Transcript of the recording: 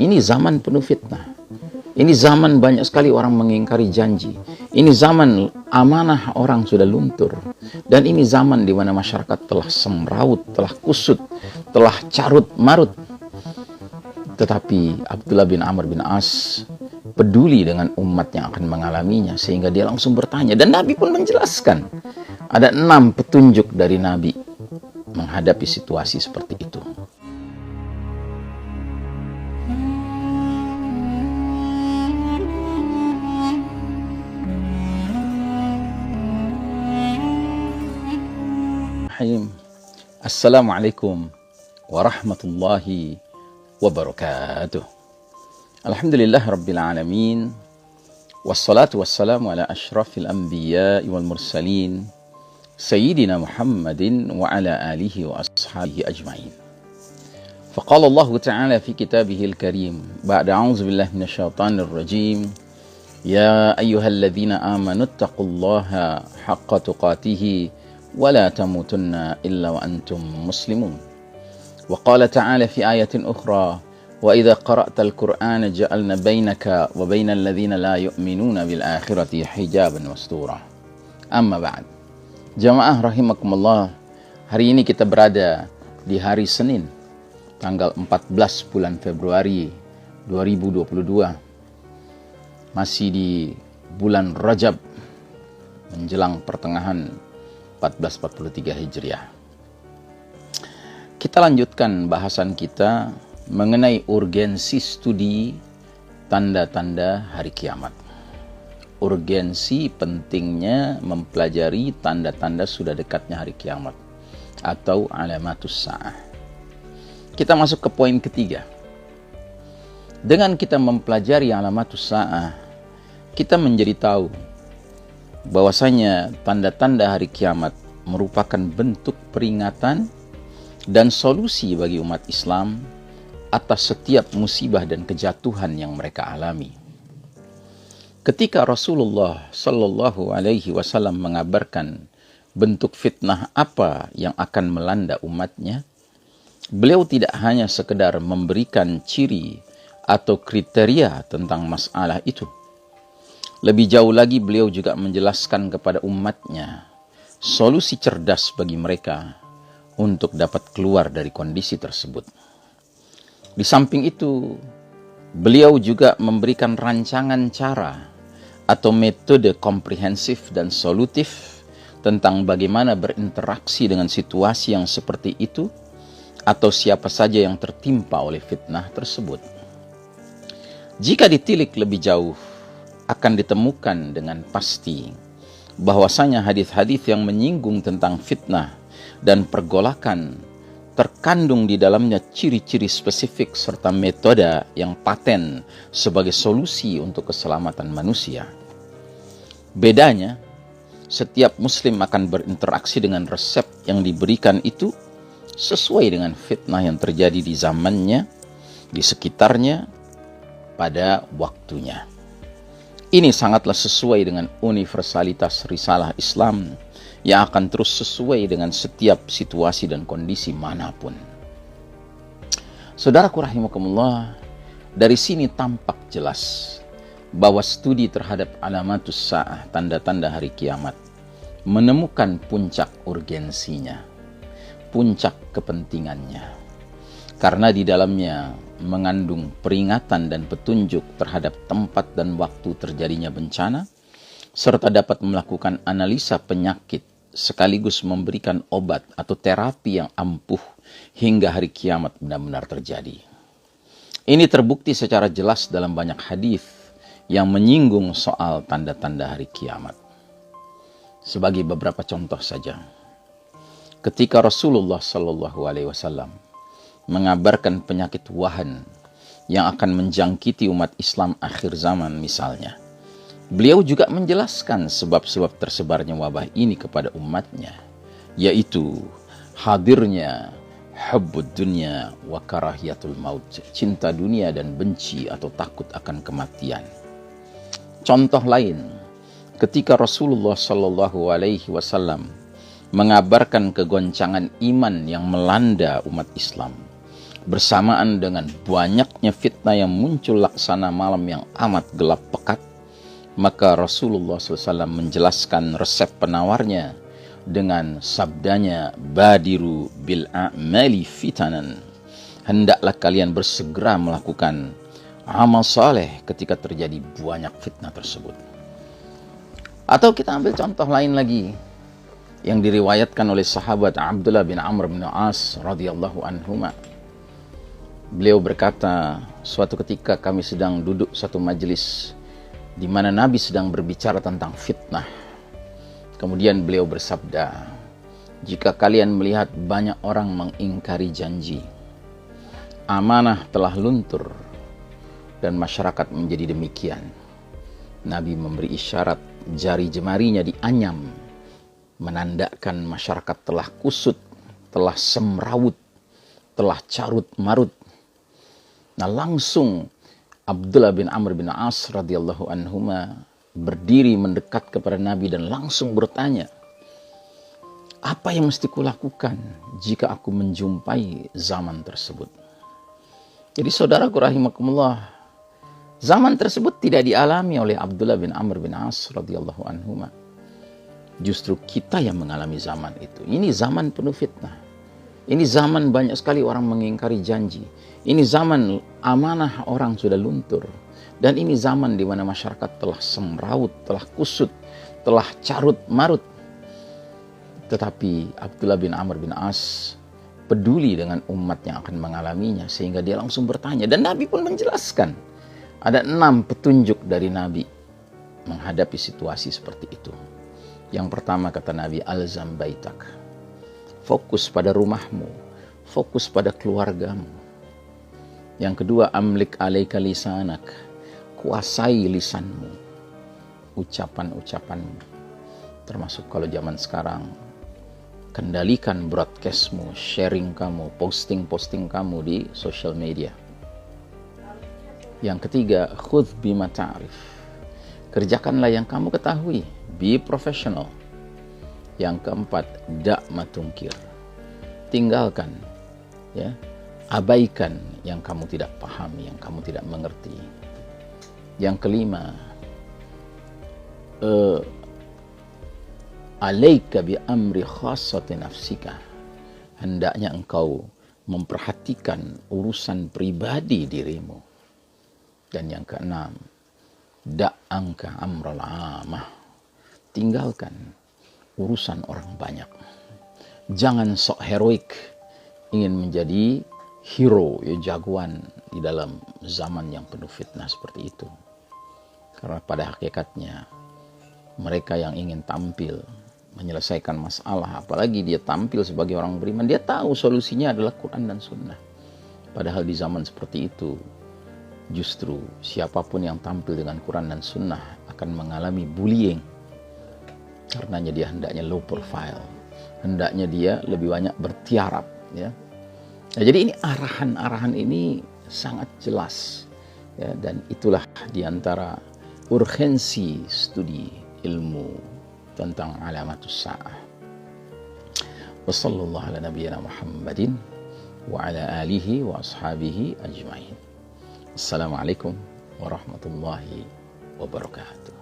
Ini zaman penuh fitnah. Ini zaman banyak sekali orang mengingkari janji. Ini zaman amanah orang sudah luntur. Dan ini zaman di mana masyarakat telah semraut, telah kusut, telah carut marut. Tetapi Abdullah bin Amr bin As peduli dengan umat yang akan mengalaminya, sehingga dia langsung bertanya. Dan Nabi pun menjelaskan. Ada 6 petunjuk dari Nabi menghadapi situasi seperti itu. Assalamualaikum warahmatullahi wabarakatuh. Alhamdulillah rabbil alamin. Wassalatu wassalamu ala ashrafil anbiya wal mursalin Sayyidina Muhammadin wa ala alihi wa ashabihi ajma'in. Faqala Allah Ta'ala fi kitabihil karim ba'da a'udzu billahi minasyaitonir rajim. Ya ayyuhalladzina amanu taqullaha haqqa tuqatih wa la tamutunna illa wa antum muslimun. Wa qala ta'ala fi ayatin ukhra wa idza qara'tal qur'ana ja'alna bainaka wa bainal ladzina la yu'minuna bil akhirati hijaban mastura. Amma ba'd. Jamaah rahimakumullah, hari ini kita berada di hari Senin, tanggal 14 bulan Februari 2022. Masih di bulan Rajab, menjelang pertengahan 1443 Hijriah. Kita lanjutkan bahasan kita mengenai urgensi studi tanda-tanda hari kiamat. Urgensi pentingnya mempelajari tanda-tanda sudah dekatnya hari kiamat atau alamatus sa'ah. Kita masuk ke poin ketiga. Dengan kita mempelajari alamatus sa'ah, kita menjadi tahu bahwasanya tanda-tanda hari kiamat merupakan bentuk peringatan dan solusi bagi umat Islam atas setiap musibah dan kejatuhan yang mereka alami. Ketika Rasulullah Shallallahu Alaihi Wasallam mengabarkan bentuk fitnah apa yang akan melanda umatnya, beliau tidak hanya sekedar memberikan ciri atau kriteria tentang masalah itu. Lebih jauh lagi beliau juga menjelaskan kepada umatnya solusi cerdas bagi mereka untuk dapat keluar dari kondisi tersebut. Di samping itu, beliau juga memberikan rancangan cara atau metode komprehensif dan solutif tentang bagaimana berinteraksi dengan situasi yang seperti itu atau siapa saja yang tertimpa oleh fitnah tersebut. Jika ditilik lebih jauh, akan ditemukan dengan pasti bahwasanya hadis-hadis yang menyinggung tentang fitnah dan pergolakan terkandung di dalamnya ciri-ciri spesifik serta metode yang paten sebagai solusi untuk keselamatan manusia. Bedanya, setiap muslim akan berinteraksi dengan resep yang diberikan itu sesuai dengan fitnah yang terjadi di zamannya, di sekitarnya, pada waktunya. Ini sangatlah sesuai dengan universalitas risalah Islam yang akan terus sesuai dengan setiap situasi dan kondisi manapun. Saudaraku rahimakumullah, dari sini tampak jelas bahwa studi terhadap alamatus sa'ah, tanda-tanda hari kiamat, menemukan puncak urgensinya, puncak kepentingannya. Karena di dalamnya mengandung peringatan dan petunjuk terhadap tempat dan waktu terjadinya bencana, serta dapat melakukan analisa penyakit sekaligus memberikan obat atau terapi yang ampuh hingga hari kiamat benar-benar terjadi. Ini terbukti secara jelas dalam banyak hadis yang menyinggung soal tanda-tanda hari kiamat. Sebagai beberapa contoh saja. Ketika Rasulullah Shallallahu Alaihi Wasallam mengabarkan penyakit wahan yang akan menjangkiti umat Islam akhir zaman misalnya, beliau juga menjelaskan sebab-sebab tersebarnya wabah ini kepada umatnya, yaitu hadirnya hubbud dunya wa karahiyatul maut, cinta dunia dan benci atau takut akan kematian. Contoh lain, ketika Rasulullah Shallallahu Alaihi Wasallam mengabarkan kegoncangan iman yang melanda umat Islam, bersamaan dengan banyaknya fitnah yang muncul laksana malam yang amat gelap pekat, maka Rasulullah SAW menjelaskan resep penawarnya dengan sabdanya, badiru bil a'mali fitanan. Hendaklah kalian bersegera melakukan amal saleh ketika terjadi banyak fitnah tersebut. Atau kita ambil contoh lain lagi yang diriwayatkan oleh sahabat Abdullah bin Amr bin As radhiyallahu anhuma. Beliau berkata, suatu ketika kami sedang duduk satu majelis di mana Nabi sedang berbicara tentang fitnah. Kemudian beliau bersabda, jika kalian melihat banyak orang mengingkari janji, amanah telah luntur, dan masyarakat menjadi demikian. Nabi memberi isyarat jari jemarinya dianyam, menandakan masyarakat telah kusut, telah semrawut, telah carut marut. Nah, langsung Abdullah bin Amr bin As radhiyallahu anhuma berdiri mendekat kepada Nabi dan langsung bertanya, apa yang mesti kulakukan jika aku menjumpai zaman tersebut? Jadi saudaraku rahimakumullah, zaman tersebut tidak dialami oleh Abdullah bin Amr bin As radhiyallahu anhuma. Justru kita yang mengalami zaman itu. Ini zaman penuh fitnah. Ini zaman banyak sekali orang mengingkari janji. Ini zaman amanah orang sudah luntur. Dan ini zaman di mana masyarakat telah semrawut, telah kusut, telah carut marut. Tetapi Abdullah bin Amr bin As peduli dengan umat yang akan mengalaminya, sehingga dia langsung bertanya. Dan Nabi pun menjelaskan. Ada 6 petunjuk dari Nabi menghadapi situasi seperti itu. Yang pertama kata Nabi, alzam baitak. Fokus pada rumahmu, fokus pada keluargamu. Yang kedua, amlik alaika lisanak. Kuasai lisanmu, ucapan-ucapanmu. Termasuk kalau zaman sekarang, kendalikan broadcastmu, sharing kamu, posting kamu di social media. Yang ketiga, khudh bima ta'rif. Kerjakanlah yang kamu ketahui, be professional. Yang keempat, da' matungkir. Tinggalkan, ya, abaikan yang kamu tidak pahami, yang kamu tidak mengerti. Yang kelima, alaika bi amri khassati nafsika. Hendaknya engkau memperhatikan urusan pribadi dirimu. Dan yang keenam, da'angka amral amah. Tinggalkan urusan orang banyak. Jangan sok heroik ingin menjadi hero, ya, jagoan di dalam zaman yang penuh fitnah seperti itu. Karena pada hakikatnya mereka yang ingin tampil menyelesaikan masalah, apalagi dia tampil sebagai orang beriman, dia tahu solusinya adalah Quran dan Sunnah. Padahal di zaman seperti itu, justru siapapun yang tampil dengan Quran dan Sunnah akan mengalami bullying. Karenanya dia hendaknya low profile, hendaknya dia lebih banyak bertiarap, ya. Nah, jadi ini arahan-arahan ini sangat jelas, ya, dan itulah diantara urgensi studi ilmu tentang alamatus sa'ah. Wassallallahu ala nabiyyina Muhammadin wa ala alihi wa ashabihi ajma'in. Assalamualaikum warahmatullahi wabarakatuh.